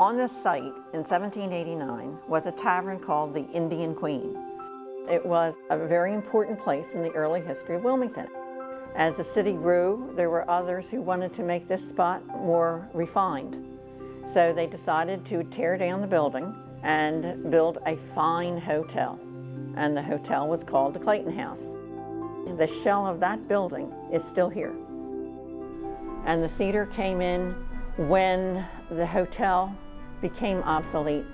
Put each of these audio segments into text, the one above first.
On this site in 1789 was a tavern called the Indian Queen. It was a very important place in the early history of Wilmington. As the city grew, there were others who wanted to make this spot more refined. So they decided to tear down the building and build a fine hotel. And the hotel was called the Clayton House. The shell of that building is still here. And the theater came in when the hotel became obsolete.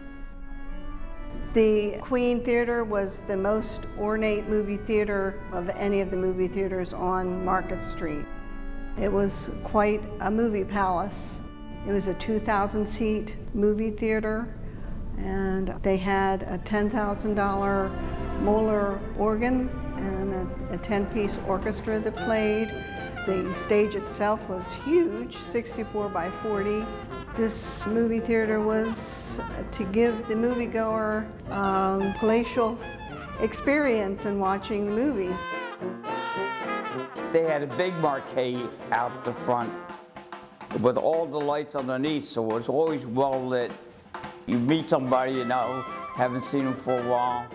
The Queen Theater was the most ornate movie theater of any of the movie theaters on Market Street. It was quite a movie palace. It was a 2,000-seat movie theater, and they had a $10,000 Moeller organ and a 10-piece orchestra that played. The stage itself was huge, 64 by 40. This movie theater was to give the moviegoer palatial experience in watching the movies. They had a big marquee out the front with all the lights underneath, so it was always well lit. You meet somebody you know, haven't seen them for a while.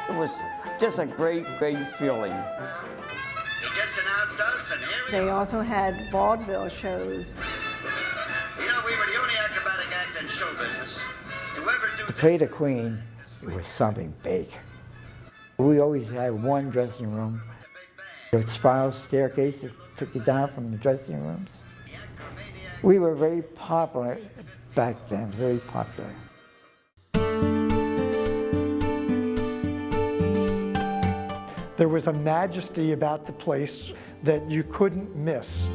It was just a great, great feeling. He just announced us, and here we They are. also had vaudeville shows. You know, we were the only acrobatic act in show business. Whoever do To play the Queen, it was something big. We always had one dressing room, a spiral staircase that took you down from the dressing rooms. We were very popular back then, very popular. There was a majesty about the place that you couldn't miss.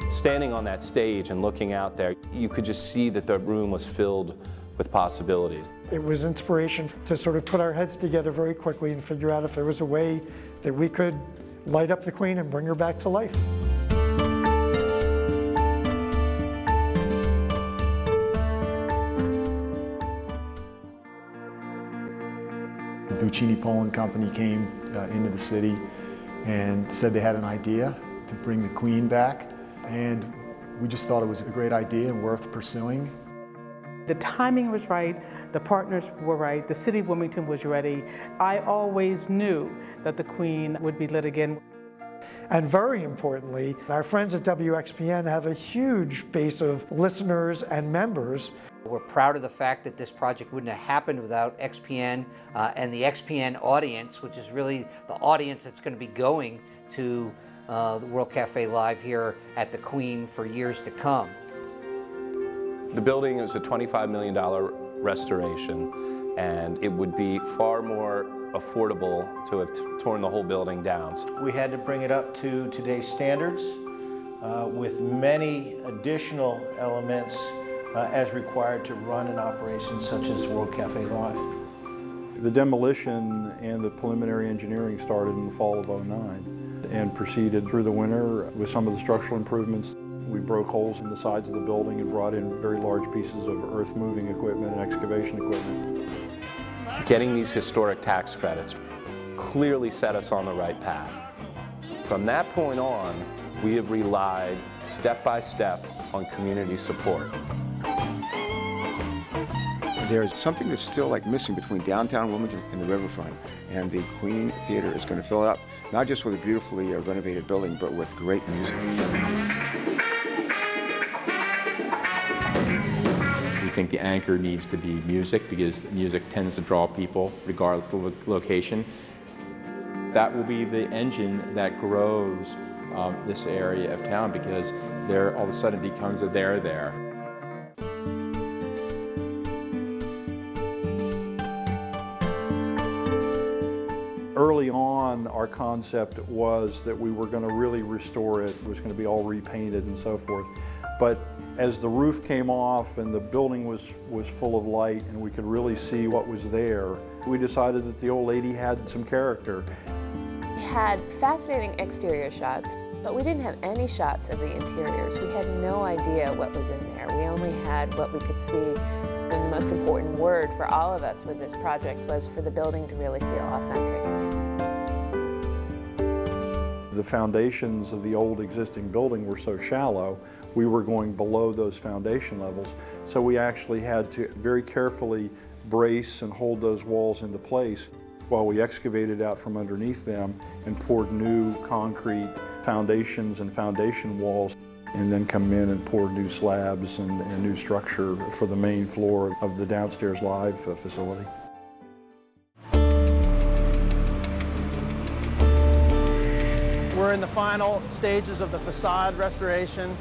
Standing on that stage and looking out there, you could just see that the room was filled with possibilities. It was inspiration to sort of put our heads together very quickly and figure out if there was a way that we could light up the Queen and bring her back to life. The Buccini Poland Company came into the city and said they had an idea to bring the Queen back, and we just thought it was a great idea and worth pursuing. The timing was right, the partners were right, the city of Wilmington was ready. I always knew that the Queen would be lit again. And very importantly, our friends at WXPN have a huge base of listeners and members. We're proud of the fact that this project wouldn't have happened without XPN and the XPN audience, which is really the audience that's going to be going to the World Cafe Live here at the Queen for years to come. The building is a $25 million restoration, and it would be far more affordable to have torn the whole building down. We had to bring it up to today's standards with many additional elements as required to run an operation such as World Cafe Live. The demolition and the preliminary engineering started in the fall of '09 and proceeded through the winter with some of the structural improvements. We broke holes in the sides of the building and brought in very large pieces of earth-moving equipment and excavation equipment. Getting these historic tax credits clearly set us on the right path. From that point on, we have relied step by step on community support. There's something that's still like missing between downtown Wilmington and the riverfront, and the Queen Theater is going to fill it up, not just with a beautifully renovated building, but with great music. We think the anchor needs to be music because music tends to draw people regardless of the location. That will be the engine that grows this area of town because there all of a sudden becomes a there. Early on, our concept was that we were going to really restore it. It was going to be all repainted and so forth. But as the roof came off and the building was full of light and we could really see what was there, we decided that the old lady had some character. We had fascinating exterior shots, but we didn't have any shots of the interiors. We had no idea what was in there. We only had what we could see. And the most important word for all of us with this project was for the building to really feel authentic. The foundations of the old existing building were so shallow, we were going below those foundation levels. So we actually had to very carefully brace and hold those walls into place while we excavated out from underneath them and poured new concrete foundations and foundation walls, and then come in and pour new slabs and new structure for the main floor of the downstairs live facility. We're in the final stages of the facade restoration.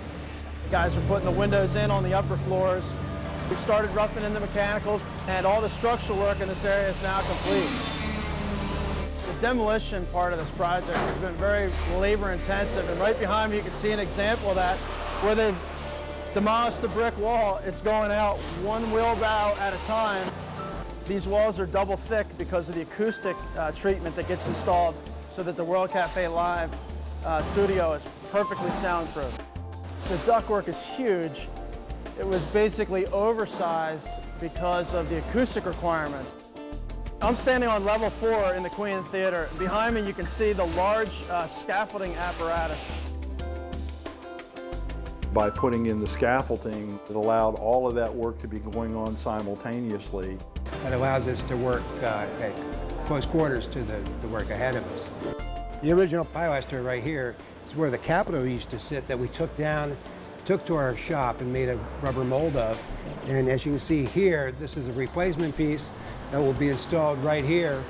The guys are putting the windows in on the upper floors. We've started roughing in the mechanicals, and all the structural work in this area is now complete. The demolition part of this project has been very labor intensive, and right behind me you can see an example of that where they've demolished the brick wall. It's going out one wheelbarrow at a time. These walls are double thick because of the acoustic treatment that gets installed so that the World Cafe Live studio is perfectly soundproof. The ductwork is huge. It was basically oversized because of the acoustic requirements. I'm standing on level 4 in the Queen Theater. Behind me you can see the large scaffolding apparatus. By putting in the scaffolding, it allowed all of that work to be going on simultaneously. It allows us to work at close quarters to the work ahead of us. The original pilaster right here is where the Capitol used to sit that we took down, took to our shop and made a rubber mold of. And as you can see here, this is a replacement piece that will be installed right here.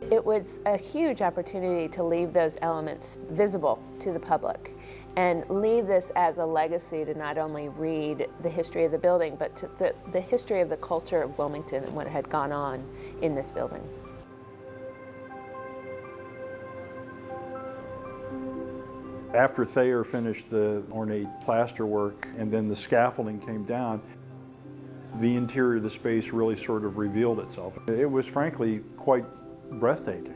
It was a huge opportunity to leave those elements visible to the public and leave this as a legacy to not only read the history of the building, but to the history of the culture of Wilmington and what had gone on in this building. After Thayer finished the ornate plaster work and then the scaffolding came down, the interior of the space really sort of revealed itself. It was frankly quite breathtaking.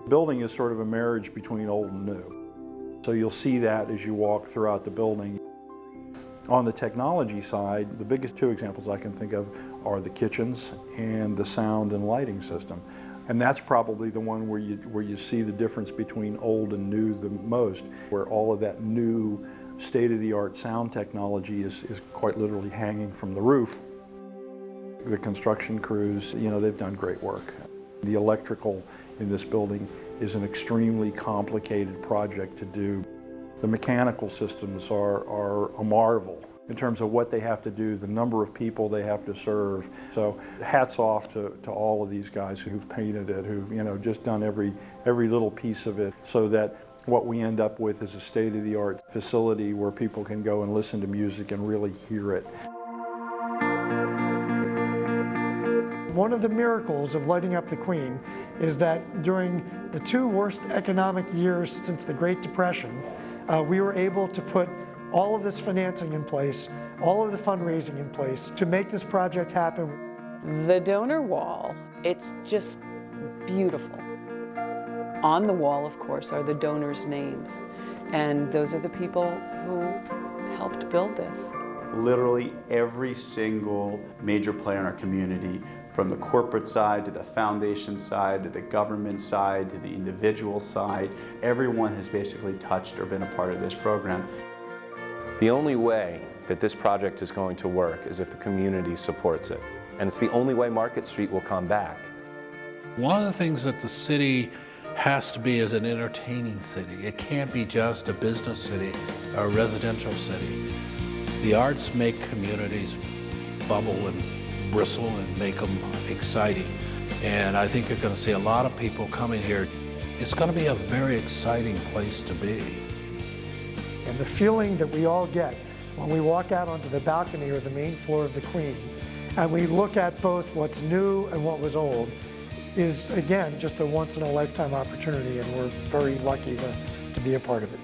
The building is sort of a marriage between old and new. So you'll see that as you walk throughout the building. On the technology side, the biggest two examples I can think of are the kitchens and the sound and lighting system. And that's probably the one where you see the difference between old and new the most, where all of that new state-of-the-art sound technology is quite literally hanging from the roof. The construction crews, they've done great work. The electrical in this building is an extremely complicated project to do. The mechanical systems are a marvel in terms of what they have to do, the number of people they have to serve. So hats off to all of these guys who've painted it, who've just done every little piece of it so that what we end up with is a state-of-the-art facility where people can go and listen to music and really hear it. One of the miracles of lighting up the Queen is that during the 2 worst economic years since the Great Depression, we were able to put all of this financing in place, all of the fundraising in place to make this project happen. The donor wall, it's just beautiful. On the wall, of course, are the donors' names, and those are the people who helped build this. Literally every single major player in our community, from the corporate side to the foundation side to the government side to the individual side, everyone has basically touched or been a part of this program. The only way that this project is going to work is if the community supports it. And it's the only way Market Street will come back. One of the things that the city has to be is an entertaining city. It can't be just a business city or a residential city. The arts make communities bubble and bristle and make them exciting. And I think you're going to see a lot of people coming here. It's going to be a very exciting place to be. And the feeling that we all get when we walk out onto the balcony or the main floor of the Queen, and we look at both what's new and what was old, is again just a once-in-a-lifetime opportunity, and we're very lucky to be a part of it.